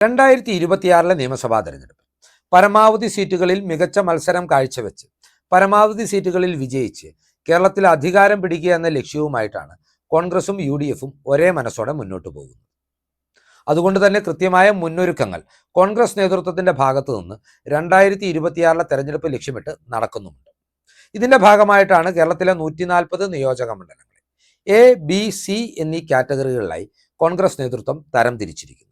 2026 നിയമസഭാ തെരഞ്ഞെടുപ്പ് പരമാവധി സീറ്റുകളിൽ മികച്ച മത്സരം കാഴ്ചവെച്ച് പരമാവധി സീറ്റുകളിൽ വിജയിച്ച് കേരളത്തിൽ അധികാരം പിടിക്കുക എന്ന ലക്ഷ്യവുമായിട്ടാണ് കോൺഗ്രസും UDFും ഒരേ മനസ്സോടെ മുന്നോട്ട് പോകുന്നത്. അതുകൊണ്ട് തന്നെ കൃത്യമായ മുന്നൊരുക്കങ്ങൾ കോൺഗ്രസ് നേതൃത്വത്തിന്റെ ഭാഗത്തു നിന്ന് 2026 തെരഞ്ഞെടുപ്പ് ലക്ഷ്യമിട്ട് നടക്കുന്നുമുണ്ട്. ഇതിന്റെ ഭാഗമായിട്ടാണ് കേരളത്തിലെ 140 നിയോജക മണ്ഡലങ്ങളെ A, B, C എന്നീ കാറ്റഗറികളിലായി കോൺഗ്രസ് നേതൃത്വം തരംതിരിച്ചിരിക്കുന്നത്.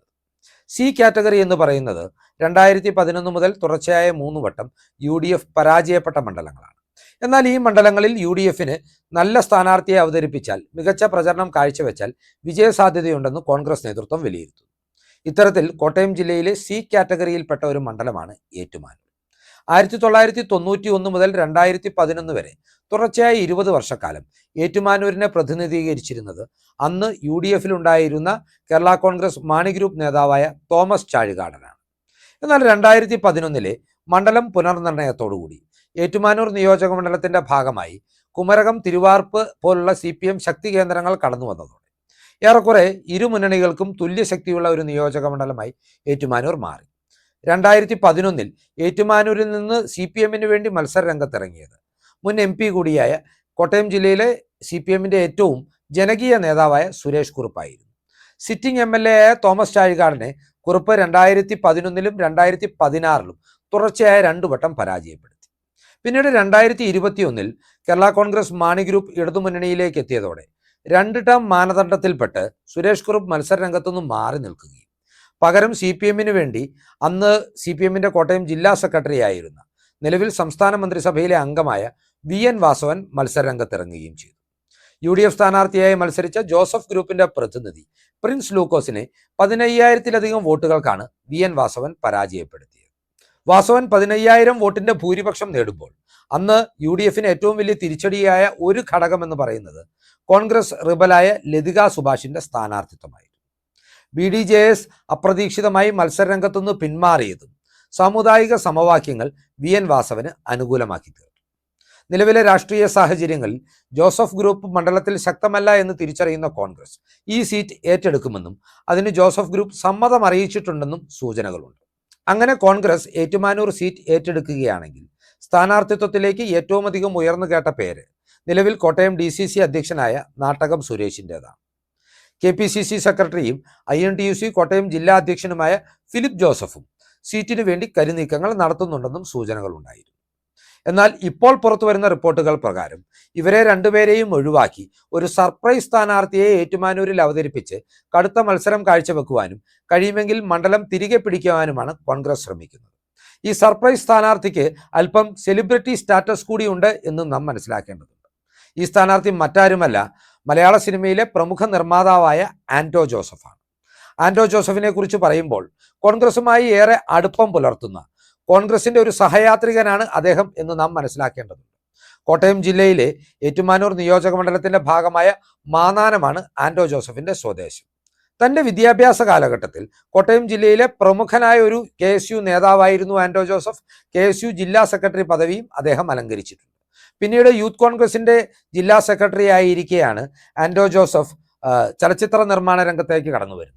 C കാറ്റഗറി എന്ന് പറയുന്നത് 2011 മുതൽ തുടർച്ചയായ 3 വട്ടം UDF പരാജയപ്പെട്ട മണ്ഡലങ്ങളാണ്. എന്നാൽ ഈ മണ്ഡലങ്ങളിൽ UDFന് നല്ല സ്ഥാനാർത്ഥിയെ അവതരിപ്പിച്ചാൽ, മികച്ച പ്രചരണം കാഴ്ചവെച്ചാൽ വിജയസാധ്യതയുണ്ടെന്ന് കോൺഗ്രസ് നേതൃത്വം വിലയിരുത്തുന്നു. ഇത്തരത്തിൽ കോട്ടയം ജില്ലയിലെ C കാറ്റഗറിയിൽപ്പെട്ട ഒരു മണ്ഡലമാണ് ഏറ്റുമാനൂർ. 1991 മുതൽ 2011 വരെ തുടർച്ചയായ 20 വർഷക്കാലം ഏറ്റുമാനൂരിനെ പ്രതിനിധീകരിച്ചിരുന്നത് അന്ന് UDFിലുണ്ടായിരുന്ന കേരള കോൺഗ്രസ് മാണി ഗ്രൂപ്പ് നേതാവായ തോമസ് ചാഴികാടനാണ്. എന്നാൽ 2011 മണ്ഡലം പുനർനിർണയത്തോടുകൂടി ഏറ്റുമാനൂർ നിയോജക മണ്ഡലത്തിന്റെ ഭാഗമായി കുമരകം, തിരുവാർപ്പ് പോലുള്ള CPM ശക്തി കേന്ദ്രങ്ങൾ കടന്നു വന്നതോടെ ഏറെക്കുറെ ഇരു മുന്നണികൾക്കും തുല്യശക്തിയുള്ള ഒരു നിയോജക മണ്ഡലമായി ഏറ്റുമാനൂർ മാറി. 2011 ഏറ്റുമാനൂരിൽ നിന്ന് CPMന് വേണ്ടി മത്സര രംഗത്തിറങ്ങിയത് മുൻ MP കൂടിയായ കോട്ടയം ജില്ലയിലെ CPMന്റെ ഏറ്റവും ജനകീയ നേതാവായ സുരേഷ് കുറുപ്പായിരുന്നു. സിറ്റിംഗ് MLA ആയ തോമസ് ചാഴികാടനെ കുറുപ്പ് 2011 2016 തുടർച്ചയായ 2 വട്ടം പരാജയപ്പെടുത്തി. പിന്നീട് 2021 കേരള കോൺഗ്രസ് മാണി ഗ്രൂപ്പ് ഇടതുമുന്നണിയിലേക്ക് എത്തിയതോടെ 2 ടേം മാനദണ്ഡത്തിൽപ്പെട്ട് സുരേഷ് കുറുപ്പ് മത്സര രംഗത്തുനിന്ന് മാറി നിൽക്കുകയും പകരം CPMന് വേണ്ടി അന്ന് CPMന്റെ കോട്ടയം ജില്ലാ സെക്രട്ടറി ആയിരുന്ന, നിലവിൽ സംസ്ഥാന മന്ത്രിസഭയിലെ അംഗമായ VN വാസവൻ മത്സര രംഗത്തിറങ്ങുകയും ചെയ്തു. UDF സ്ഥാനാർത്ഥിയായി മത്സരിച്ച ജോസഫ് ഗ്രൂപ്പിന്റെ പ്രതിനിധി പ്രിൻസ് ലൂക്കോസിനെ 15,000-ലധികം വോട്ടുകൾക്കാണ് VN വാസവൻ പരാജയപ്പെടുത്തിയത്. വാസവൻ 15,000 വോട്ടിന്റെ ഭൂരിപക്ഷം നേടുമ്പോൾ അന്ന് UDFന് ഏറ്റവും വലിയ തിരിച്ചടിയായ ഒരു ഘടകം എന്ന് പറയുന്നത് കോൺഗ്രസ് റിബലായ ലതിക സുഭാഷിന്റെ സ്ഥാനാർത്ഥിത്വമായിരുന്നു. BDJS അപ്രതീക്ഷിതമായി മത്സരരംഗത്തുനിന്ന് പിന്മാറിയതും സാമുദായിക സമവാക്യങ്ങൾ VN വാസവന് അനുകൂലമാക്കി തീർന്നു. നിലവിലെ രാഷ്ട്രീയ സാഹചര്യങ്ങളിൽ ജോസഫ് ഗ്രൂപ്പ് മണ്ഡലത്തിൽ ശക്തമല്ല എന്ന് തിരിച്ചറിയുന്ന കോൺഗ്രസ് ഈ സീറ്റ് ഏറ്റെടുക്കുമെന്നും അതിന് ജോസഫ് ഗ്രൂപ്പ് സമ്മതം അറിയിച്ചിട്ടുണ്ടെന്നും സൂചനകളുണ്ട്. അങ്ങനെ കോൺഗ്രസ് ഏറ്റുമാനൂർ സീറ്റ് ഏറ്റെടുക്കുകയാണെങ്കിൽ സ്ഥാനാർത്ഥിത്വത്തിലേക്ക് ഏറ്റവും അധികം ഉയർന്നു കേട്ട പേര് നിലവിൽ കോട്ടയം DCC അധ്യക്ഷനായ നാട്ടകം സുരേഷിൻ്റെതാണ്. KPCC സെക്രട്ടറിയും INTUC കോട്ടയം ജില്ലാ അധ്യക്ഷനുമായ ഫിലിപ്പ് ജോസഫും സീറ്റിനു വേണ്ടി കരുനീക്കങ്ങൾ നടത്തുന്നുണ്ടെന്നും സൂചനകളുണ്ടായിരുന്നു. എന്നാൽ ഇപ്പോൾ പുറത്തുവരുന്ന റിപ്പോർട്ടുകൾ പ്രകാരം ഇവരെ രണ്ടുപേരെയും ഒഴിവാക്കി ഒരു സർപ്രൈസ് സ്ഥാനാർത്ഥിയെ ഏറ്റുമാനൂരിൽ അവതരിപ്പിച്ച് കടുത്ത മത്സരം കാഴ്ചവെക്കുവാനും കഴിയുമെങ്കിൽ മണ്ഡലം തിരികെ പിടിക്കുവാനുമാണ് കോൺഗ്രസ് ശ്രമിക്കുന്നത്. ഈ സർപ്രൈസ് സ്ഥാനാർത്ഥിക്ക് അല്പം സെലിബ്രിറ്റി സ്റ്റാറ്റസ് കൂടിയുണ്ട് എന്ന് നാം മനസ്സിലാക്കേണ്ടതുണ്ട്. ഈ സ്ഥാനാർത്ഥി മറ്റാരുമല്ല, മലയാള സിനിമയിലെ പ്രമുഖ നിർമ്മാതാവായ ആന്റോ ജോസഫാണ്. ആന്റോ ജോസഫിനെ കുറിച്ച് പറയുമ്പോൾ കോൺഗ്രസുമായി ഏറെ അടുപ്പം പുലർത്തുന്ന, കോൺഗ്രസിന്റെ ഒരു സഹയാത്രികനാണ് അദ്ദേഹം എന്ന് നാം മനസ്സിലാക്കേണ്ടതുണ്ട്. കോട്ടയം ജില്ലയിലെ ഏറ്റുമാനൂർ നിയോജക മണ്ഡലത്തിന്റെ ഭാഗമായ മാന്നാനമാണ് ആന്റോ ജോസഫിന്റെ സ്വദേശം. തന്റെ വിദ്യാഭ്യാസ കാലഘട്ടത്തിൽ കോട്ടയം ജില്ലയിലെ പ്രമുഖനായ ഒരു KSU നേതാവായിരുന്നു ആന്റോ ജോസഫ്. KSU ജില്ലാ സെക്രട്ടറി പദവിയും അദ്ദേഹം അലങ്കരിച്ചിട്ടുണ്ട്. പിന്നീട് യൂത്ത് കോൺഗ്രസിന്റെ ജില്ലാ സെക്രട്ടറി ആയിരിക്കെയാണ് ആന്റോ ജോസഫ് ചലച്ചിത്ര നിർമ്മാണ രംഗത്തേക്ക് കടന്നു വരുന്നത്.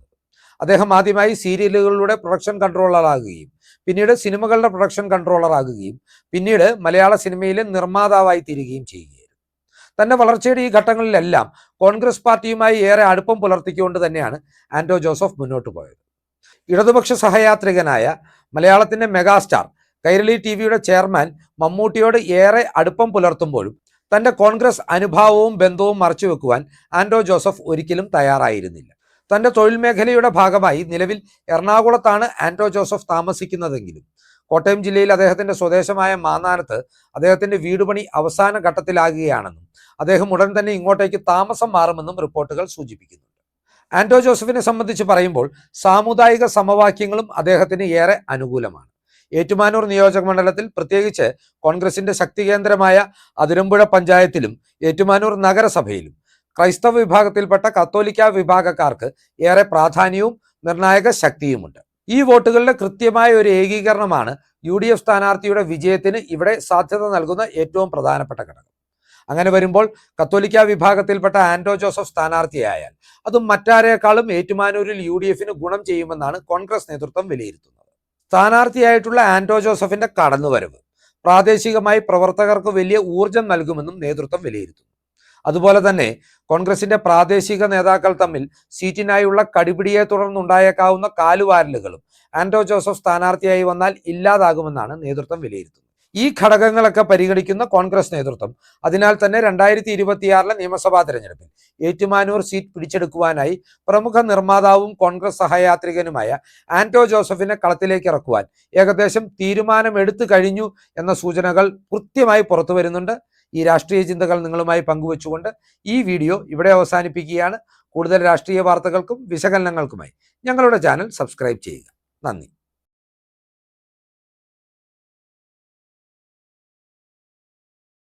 അദ്ദേഹം ആദ്യമായി സീരിയലുകളുടെ പ്രൊഡക്ഷൻ കൺട്രോളറാകുകയും പിന്നീട് സിനിമകളുടെ പ്രൊഡക്ഷൻ കൺട്രോളറാകുകയും പിന്നീട് മലയാള സിനിമയിലെ നിർമ്മാതാവായി തീരുകയും ചെയ്യുകയായിരുന്നു. തന്റെ വളർച്ചയുടെ ഈ ഘട്ടങ്ങളിലെല്ലാം കോൺഗ്രസ് പാർട്ടിയുമായി ഏറെ അടുപ്പം പുലർത്തിക്കൊണ്ട് തന്നെയാണ് ആന്റോ ജോസഫ് മുന്നോട്ട് പോയത്. ഇടതുപക്ഷ സഹയാത്രികനായ മലയാളത്തിന്റെ മെഗാസ്റ്റാർ കൈരളി TVയുടെ ചെയർമാൻ മമ്മൂട്ടിയോട് ഏറെ അടുപ്പം പുലർത്തുമ്പോഴും തന്റെ കോൺഗ്രസ് അനുഭാവവും ബന്ധവും മറച്ചുവെക്കുവാൻ ആന്റോ ജോസഫ് ഒരിക്കലും തയ്യാറായിരുന്നില്ല. തന്റെ തൊഴിൽ മേഖലയുടെ ഭാഗമായി നിലവിൽ എറണാകുളത്താണ് ആന്റോ ജോസഫ് താമസിക്കുന്നതെങ്കിലും കോട്ടയം ജില്ലയിൽ അദ്ദേഹത്തിന്റെ സ്വദേശമായ മാന്നാനത്ത് അദ്ദേഹത്തിന്റെ വീടുപണി അവസാന ഘട്ടത്തിലാകുകയാണെന്നും അദ്ദേഹം ഉടൻ തന്നെ ഇങ്ങോട്ടേക്ക് താമസം മാറുമെന്നും റിപ്പോർട്ടുകൾ സൂചിപ്പിക്കുന്നുണ്ട്. ആന്റോ ജോസഫിനെ സംബന്ധിച്ച് പറയുമ്പോൾ സാമുദായിക സമവാക്യങ്ങളും അദ്ദേഹത്തിന് ഏറെ അനുകൂലമാണ്. ഏറ്റുമാനൂർ നിയോജക മണ്ഡലത്തിൽ പ്രത്യേകിച്ച് കോൺഗ്രസിന്റെ ശക്തി കേന്ദ്രമായ അതിരമ്പുഴ പഞ്ചായത്തിലും ഏറ്റുമാനൂർ നഗരസഭയിലും ക്രൈസ്തവ വിഭാഗത്തിൽപ്പെട്ട കത്തോലിക്ക വിഭാഗക്കാർക്ക് ഏറെ പ്രാധാന്യവും നിർണായക ശക്തിയുമുണ്ട്. ഈ വോട്ടുകളുടെ കൃത്യമായ ഒരു ഏകീകരണമാണ് UDF സ്ഥാനാർത്ഥിയുടെ വിജയത്തിന് ഇവിടെ സാധ്യത നൽകുന്ന ഏറ്റവും പ്രധാനപ്പെട്ട ഘടകം. അങ്ങനെ വരുമ്പോൾ കത്തോലിക്ക വിഭാഗത്തിൽപ്പെട്ട ആന്റോ ജോസഫ് സ്ഥാനാർത്ഥിയായാൽ അതും മറ്റാരേക്കാളും ഏറ്റുമാനൂരിൽ UDF ഗുണം ചെയ്യുമെന്നാണ് കോൺഗ്രസ് നേതൃത്വം വിലയിരുത്തുന്നത്. സ്ഥാനാർത്ഥിയായിട്ടുള്ള ആന്റോ ജോസഫിന്റെ കടന്നുവരവ് പ്രാദേശികമായി പ്രവർത്തകർക്ക് വലിയ ഊർജം നൽകുമെന്നും നേതൃത്വം വിലയിരുത്തുന്നു. അതുപോലെ തന്നെ കോൺഗ്രസിന്റെ പ്രാദേശിക നേതാക്കൾ തമ്മിൽ സീറ്റിനായുള്ള കടിപിടിയെ തുടർന്നുണ്ടായേക്കാവുന്ന കാലുവാരലുകളും ആന്റോ ജോസഫ് സ്ഥാനാർത്ഥിയായി വന്നാൽ ഇല്ലാതാകുമെന്നാണ് നേതൃത്വം വിലയിരുത്തുന്നത്. ഈ ഘടകങ്ങളൊക്കെ പരിഗണിക്കുന്ന കോൺഗ്രസ് നേതൃത്വം അതിനാൽ തന്നെ 2026 നിയമസഭാ തെരഞ്ഞെടുപ്പിൽ ഏറ്റുമാനൂർ സീറ്റ് പിടിച്ചെടുക്കുവാനായി പ്രമുഖ നിർമ്മാതാവും കോൺഗ്രസ് സഹയാത്രികനുമായ ആന്റോ ജോസഫിനെ കളത്തിലേക്ക് ഇറക്കുവാൻ ഏകദേശം തീരുമാനമെടുത്തു കഴിഞ്ഞു എന്ന സൂചനകൾ കൃത്യമായി പുറത്തു വരുന്നുണ്ട്. ഈ രാഷ്ട്രീയ ചിന്തകൾ നിങ്ങളുമായി പങ്കുവെച്ചുകൊണ്ട് ഈ വീഡിയോ ഇവിടെ അവസാനിപ്പിക്കുകയാണ്. കൂടുതൽ രാഷ്ട്രീയ വാർത്തകൾക്കും വിശകലനങ്ങൾക്കുമായി ഞങ്ങളുടെ ചാനൽ സബ്സ്ക്രൈബ് ചെയ്യുക. നന്ദി.